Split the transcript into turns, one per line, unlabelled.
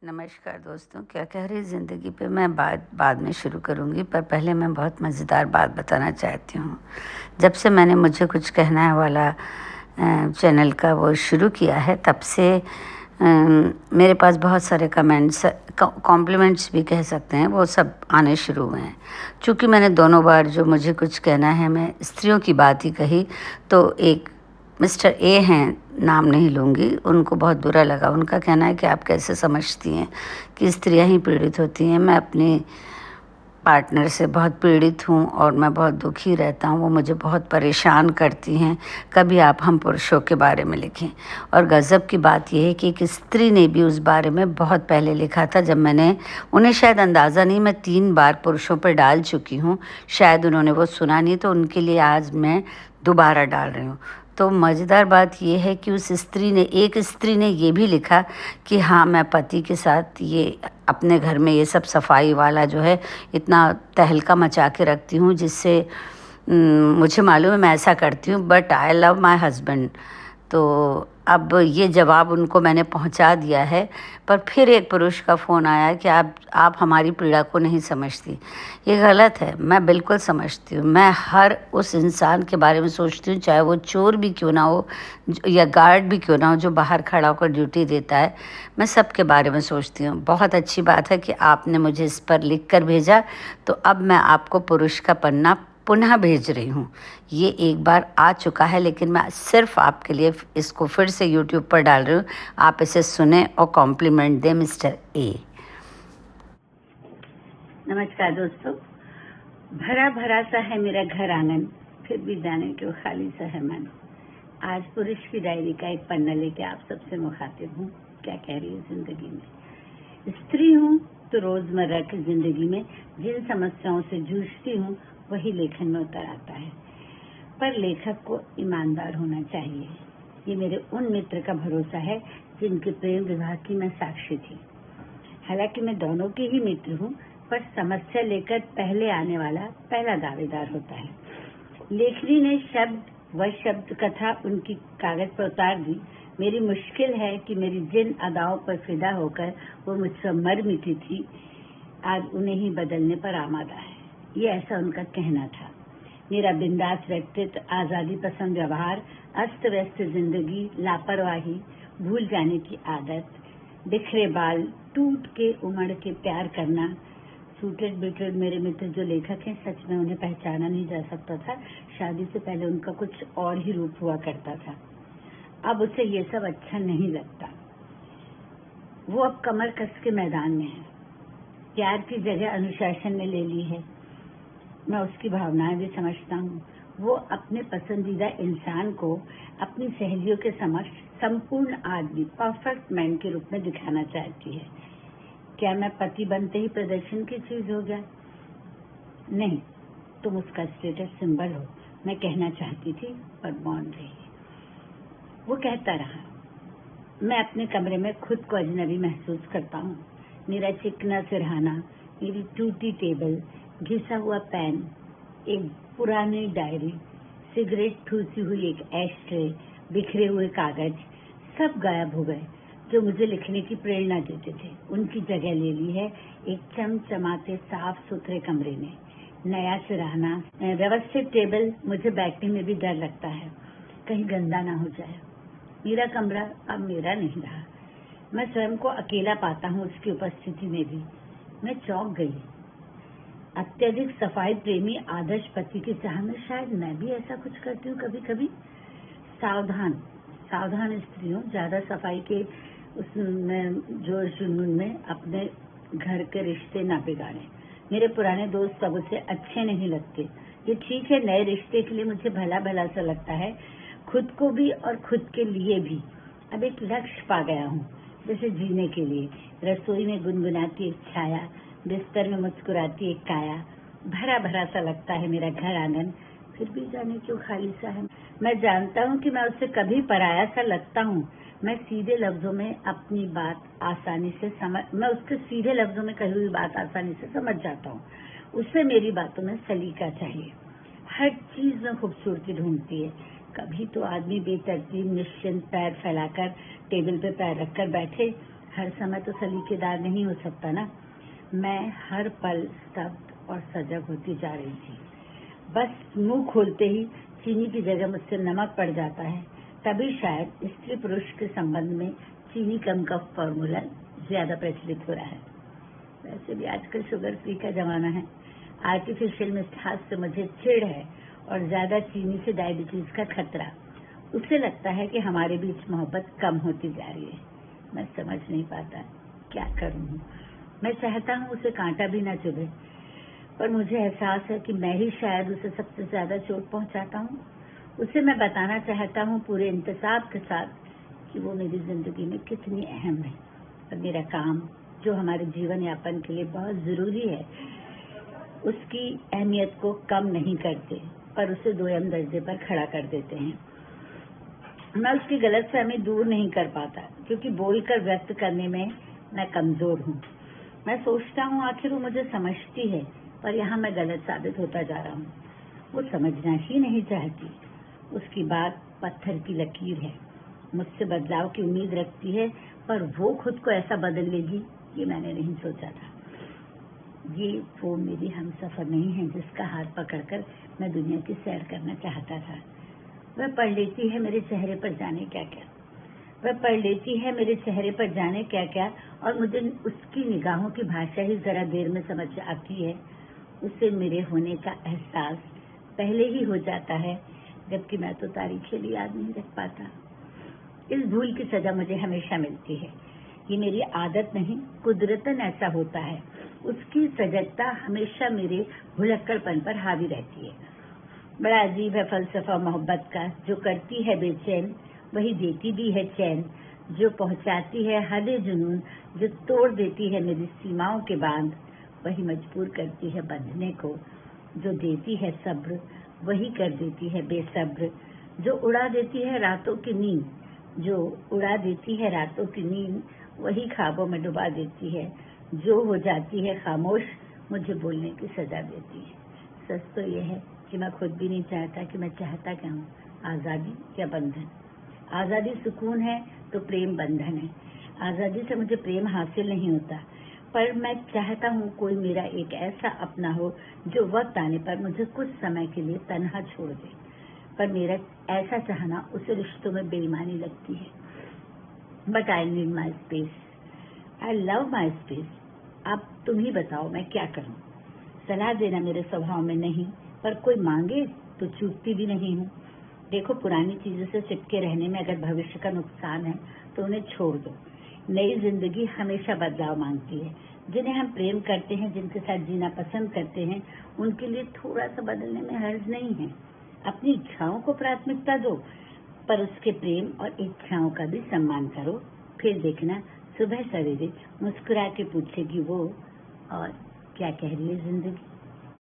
नमस्कार दोस्तों, क्या कह रही ज़िंदगी पे मैं बाद में शुरू करूँगी, पर पहले मैं बहुत मज़ेदार बात बताना चाहती हूँ। जब से मैंने मुझे कुछ कहना है वाला चैनल का वो शुरू किया है, तब से मेरे पास बहुत सारे कमेंट्स, कॉम्प्लीमेंट्स भी कह सकते हैं, वो सब आने शुरू हुए हैं। चूँकि मैंने दोनों बार जो मुझे कुछ कहना है मैं स्त्रियों की बात ही कही, तो एक मिस्टर ए हैं, नाम नहीं लूँगी, उनको बहुत बुरा लगा। उनका कहना है कि आप कैसे समझती हैं कि स्त्रियां ही पीड़ित होती हैं। मैं अपने पार्टनर से बहुत पीड़ित हूँ और मैं बहुत दुखी रहता हूँ, वो मुझे बहुत परेशान करती हैं। कभी आप हम पुरुषों के बारे में लिखें। और गज़ब की बात यह है कि एक स्त्री ने भी उस बारे में बहुत पहले लिखा था, जब मैंने उन्हें शायद अंदाज़ा नहीं, मैं 3 बार पुरुषों पर डाल चुकी हूँ। शायद उन्होंने वो सुना नहीं, तो उनके लिए आज मैं दोबारा डाल रही हूँ। तो मज़ेदार बात यह है कि एक स्त्री ने ये भी लिखा कि हाँ, मैं पति के साथ ये अपने घर में ये सब सफाई वाला जो है इतना तहलका मचा के रखती हूँ, जिससे मुझे मालूम है मैं ऐसा करती हूँ, but I love my husband. तो अब ये जवाब उनको मैंने पहुंचा दिया है। पर फिर एक पुरुष का फ़ोन आया कि आप हमारी पीड़ा को नहीं समझती। ये गलत है, मैं बिल्कुल समझती हूँ। मैं हर उस इंसान के बारे में सोचती हूँ, चाहे वो चोर भी क्यों ना हो या गार्ड भी क्यों ना हो जो बाहर खड़ा होकर ड्यूटी देता है। मैं सबके बारे में सोचती हूँ। बहुत अच्छी बात है कि आपने मुझे इस पर लिख कर भेजा, तो अब मैं आपको पुरुष का पन्ना पुनः भेज रही हूँ। ये एक बार आ चुका है, लेकिन मैं सिर्फ आपके लिए इसको फिर से यूट्यूब पर डाल रही हूँ। आप इसे सुने और कॉम्प्लीमेंट दें मिस्टर ए।
नमस्कार दोस्तों। भरा भरा सा है मेरा घर आंगन, फिर भी जाने क्यों खाली सा है मन। आज पुरुष की डायरी का एक पन्ना लेके आप सबसे मुखातिब हूँ। क्या कह रही है जिंदगी में। स्त्री हूँ तो रोजमर्रा की जिंदगी में जिन समस्याओं से जूझती हूँ वही लेखन में उतर आता है। पर लेखक को ईमानदार होना चाहिए। ये मेरे उन मित्र का भरोसा है जिनके प्रेम विवाह की मैं साक्षी थी। हालांकि मैं दोनों के ही मित्र हूँ, पर समस्या लेकर पहले आने वाला पहला दावेदार होता है। लेखनी ने शब्द व शब्द कथा उनकी कागज पर उतार दी। मेरी मुश्किल है कि मेरी जिन अदाओं पर फिदा होकर वो मुझसे मर मिटी थी, आज उन्हें ही बदलने पर आमादा है। ये ऐसा उनका कहना था। मेरा बिंदास व्यक्तित्व, आजादी पसंद व्यवहार, अस्त व्यस्त जिंदगी, लापरवाही, भूल जाने की आदत, बिखरे बाल, टूट के उमड़ के प्यार करना। सूटेड बिटेड मेरे मित्र जो लेखक हैं, सच में उन्हें पहचाना नहीं जा सकता था। शादी से पहले उनका कुछ और ही रूप हुआ करता था। अब उसे ये सब अच्छा नहीं लगता। वो अब कमर कस के मैदान में है। प्यार की जगह अनुशासन ने ले ली है। मैं उसकी भावनाएं भी समझता हूँ। वो अपने पसंदीदा इंसान को अपनी सहेलियों के समक्ष संपूर्ण आदमी, परफेक्ट मैन के रूप में दिखाना चाहती है। क्या मैं पति बनते ही प्रदर्शन की चीज हो गया? नहीं, तुम उसका स्टेटस सिंबल हो, मैं कहना चाहती थी, पर मौन रही। वो कहता रहा। मैं अपने कमरे में खुद को अजनबी महसूस करता हूँ। मेरा चिकना सिरहाना, मेरी टूटी टेबल, घिसा हुआ पेन, एक पुरानी डायरी, सिगरेट ठूसी हुई एक एश ट्रे, बिखरे हुए कागज, सब गायब हो गए जो मुझे लिखने की प्रेरणा देते थे। उनकी जगह ले ली है एक चमचमाते साफ सुथरे कमरे ने। नया सिरहाना, व्यवस्थित टेबल, मुझे बैठने में भी डर लगता है, कहीं गंदा ना हो जाए। मेरा कमरा अब मेरा नहीं रहा। मैं स्वयं को अकेला पाता हूँ उसकी उपस्थिति में भी। मैं चौंक गई। अत्यधिक सफाई प्रेमी आदर्श पति की चाह में शायद मैं भी ऐसा कुछ करती हूँ कभी कभी। सावधान सावधान स्त्रियों, ज्यादा सफाई के उसमें जोर जुनून में अपने घर के रिश्ते ना बिगाड़े। मेरे पुराने दोस्त अब उसे अच्छे नहीं लगते। ये ठीक है, नए रिश्ते के लिए मुझे भला भला सा लगता है, खुद को भी और खुद के लिए भी। अब एक लक्ष्य पा गया हूँ, जैसे जीने के लिए। रसोई में गुनगुनाती एक छाया, बिस्तर में मुस्कुराती एक काया। भरा भरा सा लगता है मेरा घर आंगन, फिर भी जाने क्यों खाली सा है। मैं जानता हूँ कि मैं उससे कभी पराया सा लगता हूँ। मैं उसके सीधे लफ्जों में कही हुई बात आसानी से समझ जाता हूँ। उससे मेरी बातों में सलीका चाहिए। हर चीज में खूबसूरती ढूंढती है। कभी तो आदमी बेतरतीब निश्चिंत पैर फैलाकर टेबल पे पैर रखकर बैठे, हर समय तो सलीकेदार नहीं हो सकता ना। मैं हर पल स्तब्ध और सजग होती जा रही थी। बस मुंह खोलते ही चीनी की जगह मुझसे नमक पड़ जाता है, तभी शायद स्त्री पुरुष के संबंध में चीनी कम का फॉर्मूला ज्यादा प्रचलित हो रहा है। वैसे भी आजकल शुगर फ्री का जमाना है। आर्टिफिशियल मिठास से मुझे चिढ़ है और ज्यादा चीनी से डायबिटीज का खतरा। उसे लगता है कि हमारे बीच मोहब्बत कम होती जा रही है। मैं समझ नहीं पाता क्या करूं। मैं चाहता हूं उसे कांटा भी न चुभे, पर मुझे एहसास है कि मैं ही शायद उसे सबसे ज्यादा चोट पहुंचाता हूं। उसे मैं बताना चाहता हूं पूरे इंतसाब के साथ कि वो मेरी जिंदगी में कितनी अहम है और मेरा काम, जो हमारे जीवन यापन के लिए बहुत जरूरी है, उसकी अहमियत को कम नहीं करते, पर उसे दोयम दर्जे पर खड़ा कर देते हैं। मैं उसकी गलतफहमी दूर नहीं कर पाता, क्योंकि बोलकर व्यक्त करने में मैं कमजोर हूँ। मैं सोचता हूँ आखिर वो मुझे समझती है, पर यहाँ मैं गलत साबित होता जा रहा हूँ। वो समझना ही नहीं चाहती। उसकी बात पत्थर की लकीर है। मुझसे बदलाव की उम्मीद रखती है, पर वो खुद को ऐसा बदल लेगी, ये मैंने नहीं सोचा था। ये वो मेरी हमसफर नहीं है जिसका हाथ पकड़कर मैं दुनिया की सैर करना चाहता था। वह पढ़ लेती है मेरे चेहरे पर जाने क्या क्या। वह पढ़ लेती है मेरे चेहरे पर जाने क्या क्या, और मुझे उसकी निगाहों की भाषा ही जरा देर में समझ आती है। उसे मेरे होने का एहसास पहले ही हो जाता है, जबकि मैं तो तारीखें भी याद नहीं रख पाता। इस भूल की सजा मुझे हमेशा मिलती है। ये मेरी आदत नहीं, कुदरतन ऐसा होता है। उसकी सजगता हमेशा मेरे भुलक्कड़पन पर हावी रहती है। बड़ा अजीब है फलसफा मोहब्बत का। जो करती है बेचैन, वही देती भी है चैन। जो पहुंचाती है हदे जुनून, जो तोड़ देती है मेरी सीमाओं के बांध, वही मजबूर करती है बंधने को। जो देती है सब्र, वही कर देती है बेसब्र। जो उड़ा देती है रातों की नींद, जो उड़ा देती है रातों की नींद, वही ख्वाबों में डुबा देती है। जो हो जाती है खामोश, मुझे बोलने की सजा देती है। सच तो यह है कि मैं खुद भी नहीं चाहता कि मैं चाहता क्या हूँ, आजादी या बंधन। आजादी सुकून है तो प्रेम बंधन है। आजादी से मुझे प्रेम हासिल नहीं होता, पर मैं चाहता हूँ कोई मेरा एक ऐसा अपना हो जो वक्त आने पर मुझे कुछ समय के लिए तन्हा छोड़ दे। पर मेरा ऐसा चाहना उसे रिश्तों में बेईमानी लगती है। But I need my space. I love my space. अब तुम ही बताओ मैं क्या करूँ। सलाह देना मेरे स्वभाव में नहीं, पर कोई मांगे तो चूकती भी नहीं हूँ। देखो, पुरानी चीजों से चिपके रहने में अगर भविष्य का नुकसान है तो उन्हें छोड़ दो। नई जिंदगी हमेशा बदलाव मांगती है। जिन्हें हम प्रेम करते हैं, जिनके साथ जीना पसंद करते हैं, उनके लिए थोड़ा सा बदलने में हर्ज नहीं है। अपनी इच्छाओं को प्राथमिकता दो, पर उसके प्रेम और इच्छाओं का भी सम्मान करो। फिर देखना, सुबह सवेरे मुस्कुरा के पूछेगी वो, और क्या कह रही है जिंदगी।